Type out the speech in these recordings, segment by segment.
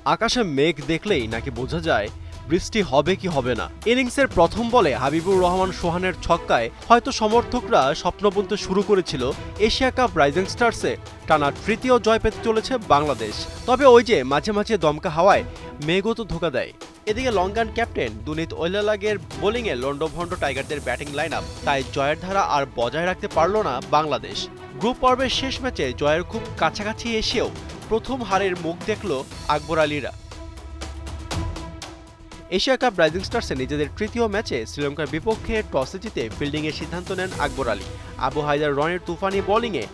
আকাশে মেঘ দেখলেই নাকি বোঝা যায় বৃষ্টি হবে কি হবে না। ইনিংসের প্রথম বলে হাবিবুর রহমান সোহানের ছক্কায় হয়তো সমর্থকরা স্বপ্ন বুনতে শুরু করেছিল এশিয়া কাপ রাইজিং স্টার্সে টানা তৃতীয় জয় পেতে চলেছে বাংলাদেশ। তবে ওই যে মাঝে মাঝে দমকা হাওয়ায় মেঘও তো ধোকা দেয়। এদিকে লঙ্কান ক্যাপ্টেন দুনিত ওয়েলালাগের বোলিংয়ে লন্ডভন্ড টাইগারদের ব্যাটিং লাইন আপ, তাই জয়ের ধারা আর বজায় রাখতে পারল না বাংলাদেশ। গ্রুপ পর্বের শেষ ম্যাচে জয়ের খুব কাছাকাছি এসেও প্রথম হারের মুখ দেখল আকবর আলীরা। এশিয়া কাপ রাইজিং স্টার্সে নিজেদের তৃতীয় ম্যাচে শ্রীলঙ্কার বিপক্ষে টসে জিতে ফিল্ডিংয়ের সিদ্ধান্ত নেন আকবর আলী। আবু হায়দার রনির তুফানি বোলিংয়ে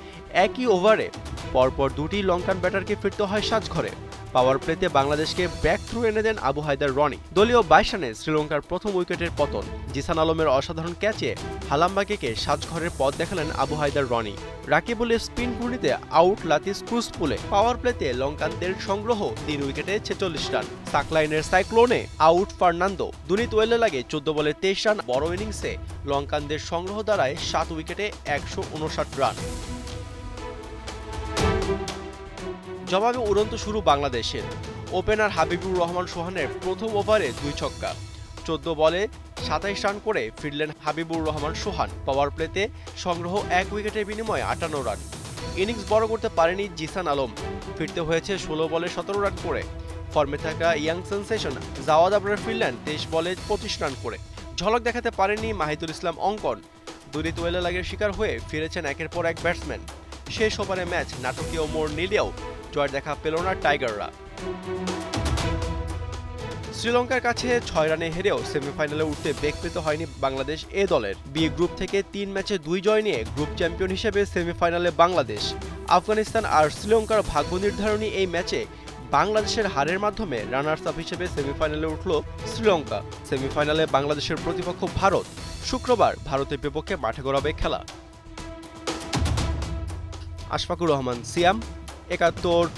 একই ওভারে পরপর দুটি লঙ্কান ব্যাটারকে ফিরতে হয় সাজঘরে। পাওয়ার প্লেতে বাংলাদেশকে ব্যাক থ্রু এনে দেন আবু হায়দার রনি। দলীয় 22 রানে শ্রীলঙ্কার প্রথম উইকেটের পতন। জিসান আলমের অসাধারণ ক্যাচে হালাম্বাকেকে সাজঘরের পথ দেখালেন আবু হায়দার রনি। রাকিবুলের স্পিন ঘূর্ণিতে আউট লাতিস ক্রুজপুলে। পাওয়ার প্লেতে লঙ্কানদের সংগ্রহ 3 উইকেটে 46 রান। সাকলাইনের সাইক্লোনে আউট ফার্নান্দো। দুনিত ওয়েলালাগে 14 বলে 23 রান। বড় ইনিংসে লঙ্কানদের সংগ্রহ দাঁড়ায় 7 উইকেটে 159 রান। জবাবে উড়ন্ত শুরু বাংলাদেশের। ওপেনার হাবিবুর রহমান সোহানের প্রথম ওভারে 2 ছক্কা। 14 বলে 27 রান করে ফিরলেন হাবিবুর রহমান সোহান। পাওয়ার প্লেতে সংগ্রহ 1 উইকেটের বিনিময়ে 58 রান। ইনিংস বড় করতে পারেনি জিসান আলম, ফিরতে হয়েছে 16 বলে 17 রান করে। ফর্মে থাকা ইয়াং সেন্সেশন জাওয়াদ আবরার ফিরলেন 23 বলে 25 রান করে। ঝলক দেখাতে পারেননি মাহিদুল ইসলাম অঙ্কন। দুনিত ওয়েলালাগের শিকার হয়ে ফিরেছেন একের পর এক ব্যাটসম্যান। শেষ ওভারে ম্যাচ নাটকীয় মোড় নিলেও জয়ের দেখা পেল না টাইগাররা। শ্রীলঙ্কার কাছে 6 রানে হেরেও সেমিফাইনালে উঠতে বেগ পেতে হয়নি বাংলাদেশ এ দলের। বি গ্রুপ থেকে 3 ম্যাচে 2 জয় নিয়ে গ্রুপ চ্যাম্পিয়ন হিসেবে সেমিফাইনালে বাংলাদেশ। আফগানিস্তান আর শ্রীলঙ্কার ভাগ্য নির্ধারণী এই ম্যাচে বাংলাদেশের হারের মাধ্যমে রানার্স আপ হিসেবে সেমিফাইনালে উঠল শ্রীলঙ্কা। সেমিফাইনালে বাংলাদেশের প্রতিপক্ষ ভারত। শুক্রবার ভারতের বিপক্ষে মাঠে গড়াবে খেলা। আশফাকুর রহমান, সিয়াম, 71।